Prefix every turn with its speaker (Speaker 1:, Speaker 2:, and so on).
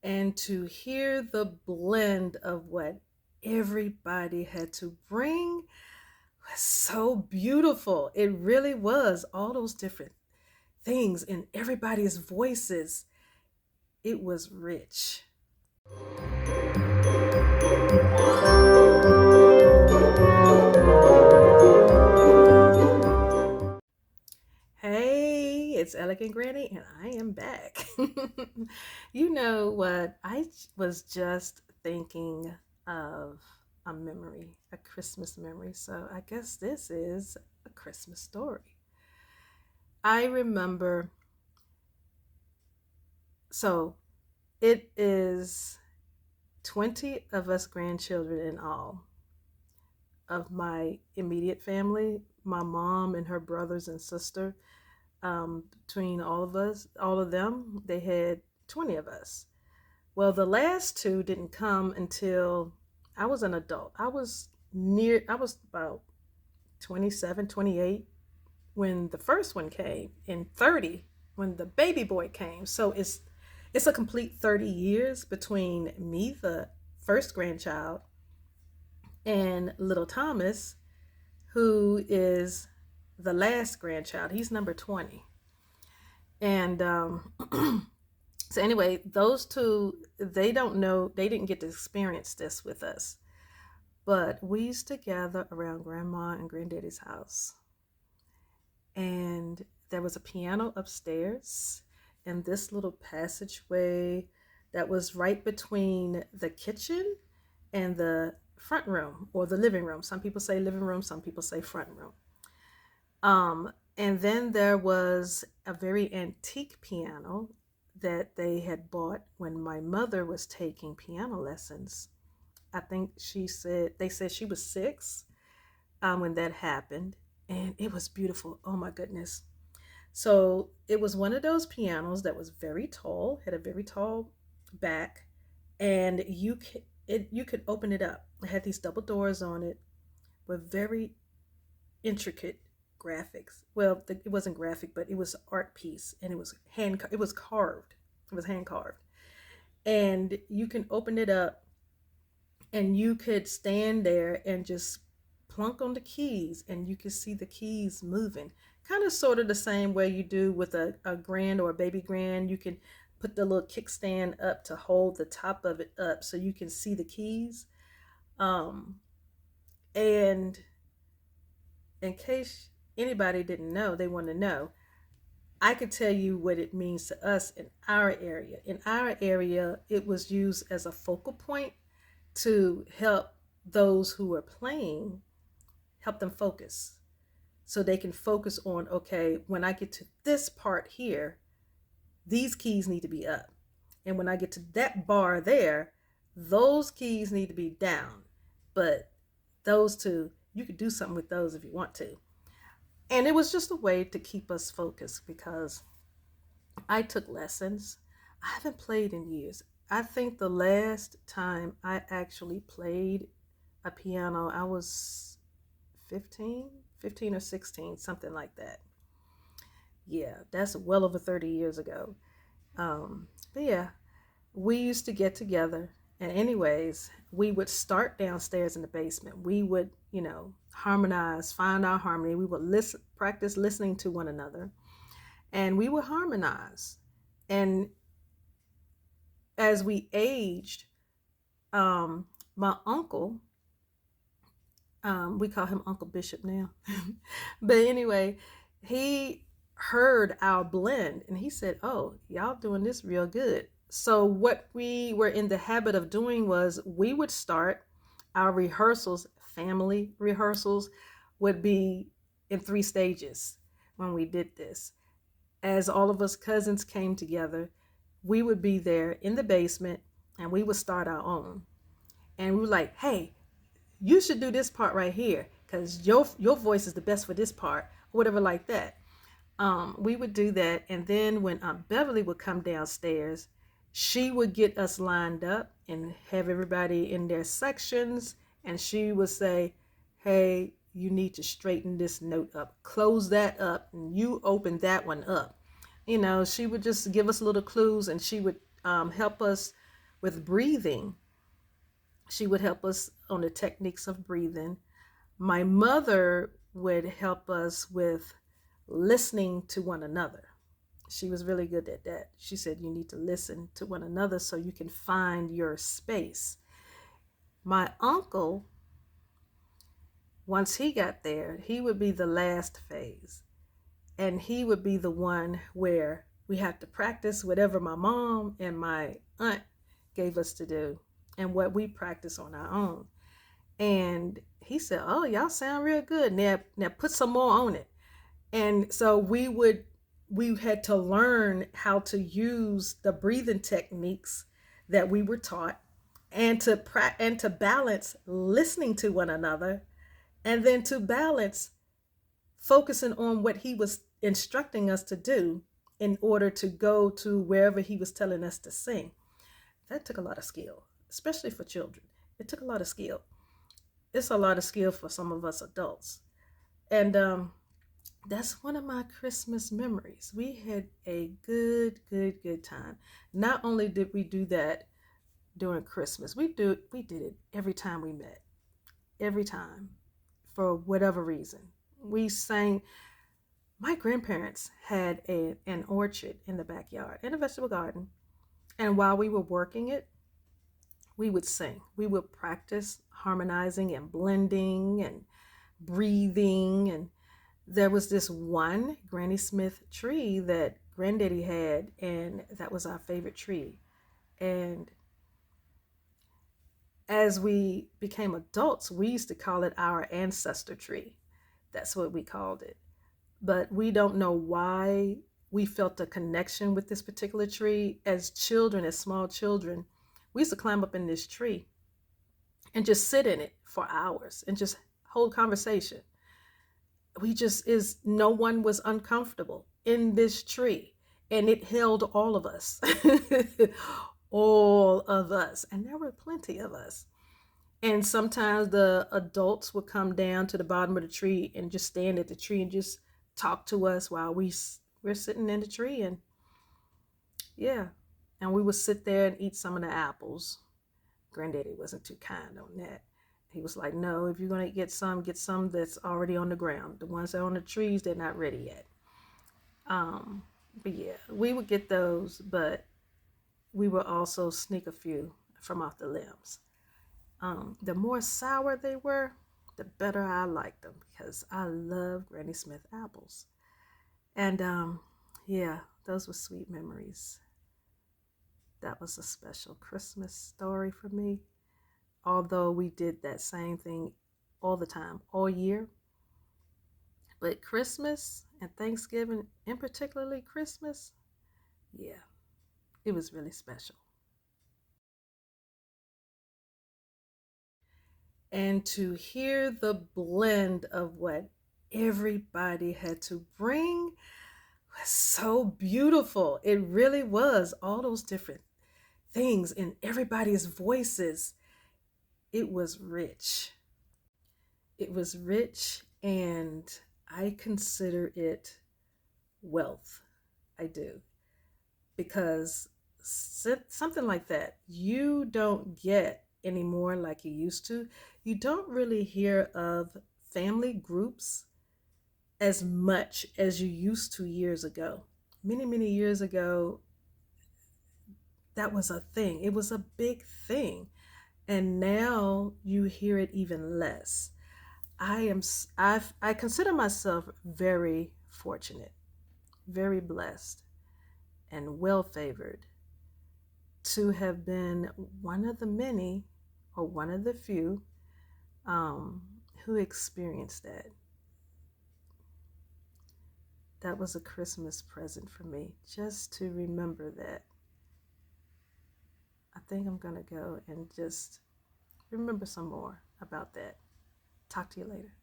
Speaker 1: and to hear the blend of what everybody had to bring was so beautiful. It really was. All those different things in everybody's voices. It was rich. Hey, it's Elegant Granny, and I am back. You know what? Was just thinking of a memory, a Christmas memory. So I guess this is a Christmas story. I remember, so it is 20 of us grandchildren in all of my immediate family, my mom and her brothers and sister. Between all of us, all of them, they had 20 of us. Well, the last two didn't come until I was an adult. I was about 27, 28 when the first one came, and 30 when the baby boy came. So it's a complete 30 years between me, the first grandchild, and little Thomas, who is the last grandchild. He's number 20. And so anyway, those two, they don't know, they didn't get to experience this with us. But we used to gather around grandma and granddaddy's house. And there was a piano upstairs and this little passageway that was right between the kitchen and the front room or the living room. Some people say living room, some people say front room. And then there was a very antique piano that they had bought when my mother was taking piano lessons. I think they said she was 6 when that happened, and it was beautiful. Oh my goodness. So it was one of those pianos that was very tall, had a very tall back, and you could open it up. It had these double doors on it with very intricate graphics. Well, it wasn't graphic, but it was art piece, and it was it was carved. It was hand carved, and you can open it up, and you could stand there and just plunk on the keys, and you could see the keys moving. Kind of sort of the same way you do with a grand or a baby grand. You can put the little kickstand up to hold the top of it up so you can see the keys. Um, and in case anybody didn't know, they want to know, I could tell you what it means to us in our area. In our area, it was used as a focal point to help those who are playing, help them focus. So they can focus on, okay, when I get to this part here, these keys need to be up. And when I get to that bar there, those keys need to be down. But those two, you could do something with those if you want to. And it was just a way to keep us focused because I took lessons. I haven't played in years. I think the last time I actually played a piano, I was 15 or 16, something like that. Yeah, that's well over 30 years ago. But yeah, we used to get together. And, anyways, we would start downstairs in the basement. We would, harmonize, find our harmony. We would practice listening to one another, and we would harmonize. And as we aged, my uncle, we call him Uncle Bishop now, but anyway, he heard our blend and he said, "Oh, y'all doing this real good." So what we were in the habit of doing was we would start our rehearsals, family rehearsals, would be in 3 stages when we did this. As all of us cousins came together, we would be there in the basement and we would start our own. And we were like, "Hey, you should do this part right here because your voice is the best for this part," or whatever like that. We would do that, and then when Aunt Beverly would come downstairs, she would get us lined up and have everybody in their sections, and she would say, "Hey, you need to straighten this note up, close that up, and you open that one up." She would just give us little clues, and she would help us with breathing. She would help us on the techniques of breathing. My mother would help us with listening to one another. She was really good at that. She said you need to listen to one another so you can find your space. My uncle, once he got there, he would be the last phase. And he would be the one where we had to practice whatever my mom and my aunt gave us to do and what we practice on our own. And he said, "Oh, y'all sound real good. Now put some more on it." And so we had to learn how to use the breathing techniques that we were taught, and to balance listening to one another, and then to balance focusing on what he was instructing us to do in order to go to wherever he was telling us to sing. That took a lot of skill, especially for children. It took a lot of skill. It's a lot of skill for some of us adults. And that's one of my Christmas memories. We had a good time. Not only did we do that during Christmas, we did it every time we met. Every time, for whatever reason. We sang. My grandparents had an orchard in the backyard and a vegetable garden. And while we were working it, we would sing. We would practice harmonizing and blending and breathing. And there was this one Granny Smith tree that Granddaddy had, and that was our favorite tree. And as we became adults, we used to call it our ancestor tree. That's what we called it. But we don't know why we felt a connection with this particular tree. As children, as small children, we used to climb up in this tree and just sit in it for hours and just hold conversation. No one was uncomfortable in this tree, and it held all of us. All of us. And there were plenty of us. And sometimes the adults would come down to the bottom of the tree and just stand at the tree and just talk to us while we're sitting in the tree. And yeah, and we would sit there and eat some of the apples. Granddaddy wasn't too kind on that. He was like, "No, if you're going to get some that's already on the ground. The ones that are on the trees, they're not ready yet." But yeah, we would get those, but we would also sneak a few from off the limbs. The more sour they were, the better I liked them, because I love Granny Smith apples. And yeah, those were sweet memories. That was a special Christmas story for me. Although we did that same thing all the time, all year. But Christmas and Thanksgiving, and particularly Christmas, yeah, it was really special. And to hear the blend of what everybody had to bring was so beautiful. It really was. All those different things in everybody's voices. It was rich. It was rich, and I consider it wealth. I do. Because something like that you don't get anymore like you used to. You don't really hear of family groups as much as you used to years ago. Many years ago, that was a thing. It was a big thing. And now you hear it even less. I consider myself very fortunate, very blessed, and well favored to have been one of the many, or one of the few, um, who experienced that. That was a Christmas present for me, just to remember that. I think I'm going to go and just remember some more about that. Talk to you later.